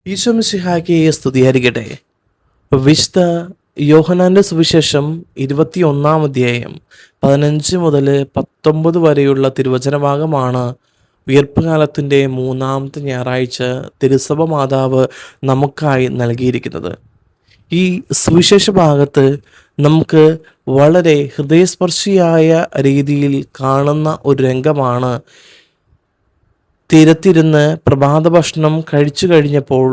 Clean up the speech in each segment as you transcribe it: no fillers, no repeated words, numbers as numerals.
ഈശോ മിശിഹായ്ക്ക് സ്തുതിയായിരിക്കട്ടെ. വിശുദ്ധ യോഹന്നാന്റെ സുവിശേഷം 21 അധ്യായം 15 മുതൽ 19 വരെയുള്ള തിരുവചന ഭാഗമാണ് ഉയർപ്പ് കാലത്തിൻ്റെ 3-ാമത്തെ ഞായറാഴ്ച തിരുസഭ മാതാവ് നമുക്കായി നൽകിയിരിക്കുന്നത്. ഈ സുവിശേഷ ഭാഗത്ത് നമുക്ക് വളരെ ഹൃദയസ്പർശിയായ രീതിയിൽ കാണുന്ന ഒരു രംഗമാണ്. തീരത്തിരുന്ന് പ്രഭാത ഭക്ഷണം കഴിച്ചു കഴിഞ്ഞപ്പോൾ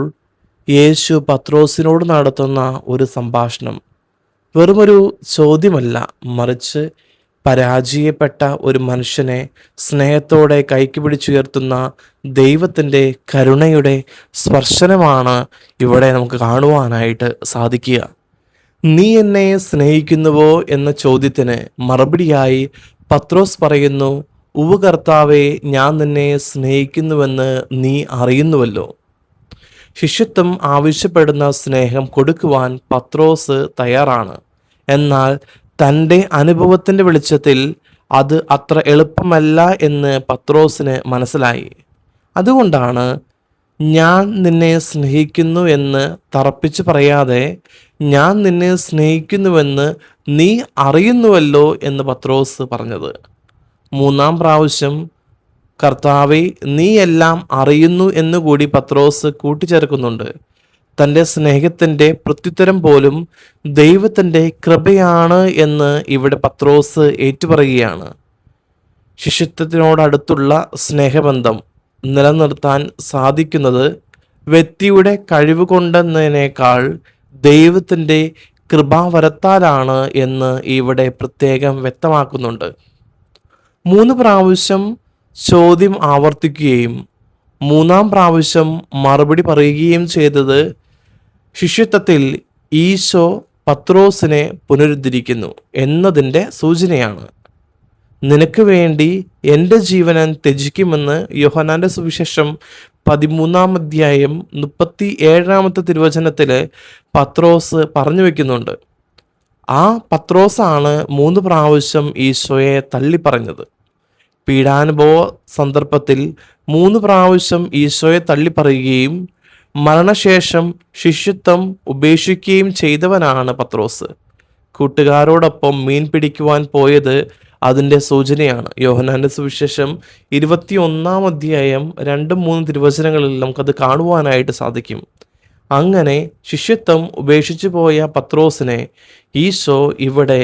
യേശു പത്രോസിനോട് നടത്തുന്ന ഒരു സംഭാഷണം വെറുമൊരു ചോദ്യമല്ല, മറിച്ച് പരാജയപ്പെട്ട ഒരു മനുഷ്യനെ സ്നേഹത്തോടെ കൈക്ക് പിടിച്ചുയർത്തുന്ന ദൈവത്തിൻ്റെ കരുണയുടെ സ്പർശനമാണ് ഇവിടെ നമുക്ക് കാണുവാനായിട്ട് സാധിക്കുക. നീ എന്നെ സ്നേഹിക്കുന്നുവോ എന്ന ചോദ്യത്തിന് മറുപടിയായി പത്രോസ് പറയുന്നു, ഉവ്വ് കർത്താവേ, ഞാൻ നിന്നെ സ്നേഹിക്കുന്നുവെന്ന് നീ അറിയുന്നുവല്ലോ. ശിഷ്യത്വം ആവശ്യപ്പെടുന്ന സ്നേഹം കൊടുക്കുവാൻ പത്രോസ് തയ്യാറാണ്. എന്നാൽ തൻ്റെ അനുഭവത്തിൻ്റെ വെളിച്ചത്തിൽ അത് അത്ര എളുപ്പമല്ല എന്ന് പത്രോസിന് മനസ്സിലായി. അതുകൊണ്ടാണ് ഞാൻ നിന്നെ സ്നേഹിക്കുന്നു എന്ന് തറപ്പിച്ച് പറയാതെ ഞാൻ നിന്നെ സ്നേഹിക്കുന്നുവെന്ന് നീ അറിയുന്നുവല്ലോ എന്ന് പത്രോസ് പറഞ്ഞത്. 3-ാം പ്രാവശ്യം കർത്താവേ, നീ എല്ലാം അറിയുന്നു എന്നുകൂടി പത്രോസ് കൂട്ടിച്ചേർക്കുന്നുണ്ട്. തൻ്റെ സ്നേഹത്തിൻ്റെ പ്രത്യുത്തരം പോലും ദൈവത്തിൻ്റെ കൃപയാണ് എന്ന് ഇവിടെ പത്രോസ് ഏറ്റുപറയുകയാണ്. ശിഷ്യത്വത്തിനോടടുത്തുള്ള സ്നേഹബന്ധം നിലനിർത്താൻ സാധിക്കുന്നത് വ്യക്തിയുടെ കഴിവ് കൊണ്ടെന്നതിനേക്കാൾ ദൈവത്തിൻ്റെ കൃപാവരത്താലാണ് എന്ന് ഇവിടെ പ്രത്യേകം വ്യക്തമാക്കുന്നുണ്ട്. 3 പ്രാവശ്യം ചോദ്യം ആവർത്തിക്കുകയും 3-ാം പ്രാവശ്യം മറുപടി പറയുകയും ചെയ്തത് ശിഷ്യത്വത്തിൽ ഈശോ പത്രോസിനെ പുനരുദ്ധരിക്കുന്നു എന്നതിൻ്റെ സൂചനയാണ്. നിനക്ക് വേണ്ടി എൻ്റെ ജീവൻ ത്യജിക്കുമെന്ന് യോഹന്നാന്റെ സുവിശേഷം 13-ാം അധ്യായം 37-ാമത്തെ തിരുവചനത്തിൽ പത്രോസ് പറഞ്ഞു വയ്ക്കുന്നുണ്ട്. ആ പത്രോസാണ് 3 പ്രാവശ്യം ഈശോയെ തള്ളിപ്പറഞ്ഞത്. പീഡാനുഭവ സന്ദർഭത്തിൽ 3 പ്രാവശ്യം ഈശോയെ തള്ളിപ്പറയുകയും മരണശേഷം ശിഷ്യത്വം ഉപേക്ഷിക്കുകയും ചെയ്തവനാണ് പത്രോസ്. കൂട്ടുകാരോടൊപ്പം മീൻ പിടിക്കുവാൻ പോയത് അതിൻ്റെ സൂചനയാണ്. യോഹന്നാന്റെ സുവിശേഷം 21-ാം അധ്യായം 2-3 തിരുവചനങ്ങളിൽ നമുക്കത് കാണുവാനായിട്ട് സാധിക്കും. അങ്ങനെ ശിഷ്യത്വം ഉപേക്ഷിച്ചു പോയ പത്രോസിനെ ഈശോ ഇവിടെ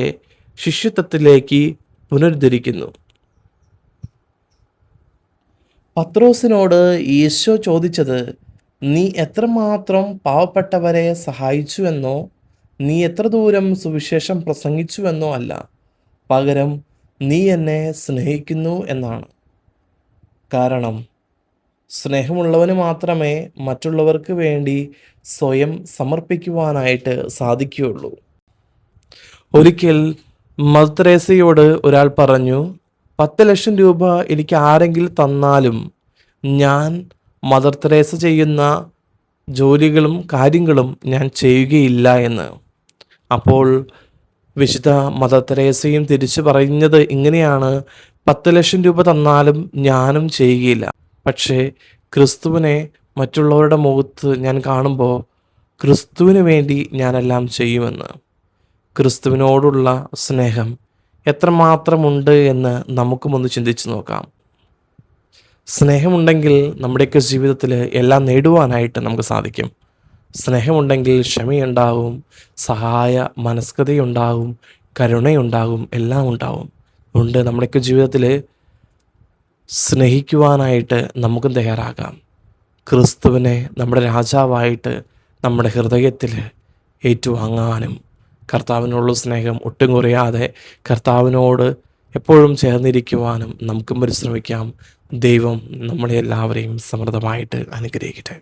ശിഷ്യത്വത്തിലേക്ക് പുനരുദ്ധരിക്കുന്നു. പത്രോസിനോട് ഈശോ ചോദിച്ചത് നീ എത്രമാത്രം പാവപ്പെട്ടവരെ സഹായിച്ചു എന്നോ നീ എത്ര ദൂരം സുവിശേഷം പ്രസംഗിച്ചു എന്നോ അല്ല, പകരം നീ എന്നെ സ്നേഹിക്കുന്നു എന്നാണ്. കാരണം സ്നേഹമുള്ളവന് മാത്രമേ മറ്റുള്ളവർക്ക് വേണ്ടി സ്വയം സമർപ്പിക്കുവാനായിട്ട് സാധിക്കുകയുള്ളൂ. ഒരിക്കൽ മദർ തെരേസയോട് ഒരാൾ പറഞ്ഞു, 10 ലക്ഷം രൂപ എനിക്ക് ആരെങ്കിലും തന്നാലും ഞാൻ മദർ തെരേസ ചെയ്യുന്ന ജോലികളും കാര്യങ്ങളും ഞാൻ ചെയ്യുകയില്ല എന്ന്. അപ്പോൾ വിശുദ്ധ മദർ തെരേസയും തിരിച്ചു പറയുന്നത് ഇങ്ങനെയാണ്, 10 ലക്ഷം രൂപ തന്നാലും ഞാനും ചെയ്യുകയില്ല. പക്ഷേ ക്രിസ്തുവിനെ മറ്റുള്ളവരുടെ മുഖത്ത് ഞാൻ കാണുമ്പോൾ ക്രിസ്തുവിന് വേണ്ടി ഞാനെല്ലാം ചെയ്യുമെന്ന്. ക്രിസ്തുവിനോടുള്ള സ്നേഹം എത്രമാത്രമുണ്ട് എന്ന് നമുക്കുമൊന്ന് ചിന്തിച്ചു നോക്കാം. സ്നേഹമുണ്ടെങ്കിൽ നമ്മുടെയൊക്കെ ജീവിതത്തിൽ എല്ലാം നേടുവാനായിട്ട് നമുക്ക് സാധിക്കും. സ്നേഹമുണ്ടെങ്കിൽ ക്ഷമയുണ്ടാവും, സഹായ മനസ്കതയുണ്ടാവും, കരുണയുണ്ടാകും, എല്ലാം ഉണ്ടാവും. അതുകൊണ്ട് നമ്മുടെയൊക്കെ ജീവിതത്തിൽ സ്നേഹിക്കുവാനായിട്ട് നമുക്കും തയ്യാറാകാം. ക്രിസ്തുവിനെ നമ്മുടെ രാജാവായിട്ട് നമ്മുടെ ഹൃദയത്തിൽ ഏറ്റുവാങ്ങാനും കർത്താവിനുള്ള സ്നേഹം ഒട്ടും കുറയാതെ കർത്താവിനോട് എപ്പോഴും ചേർന്നിരിക്കുവാനും നമുക്കും പരിശ്രമിക്കാം. ദൈവം നമ്മളെ എല്ലാവരെയും സമൃദ്ധമായിട്ട് അനുഗ്രഹിക്കട്ടെ.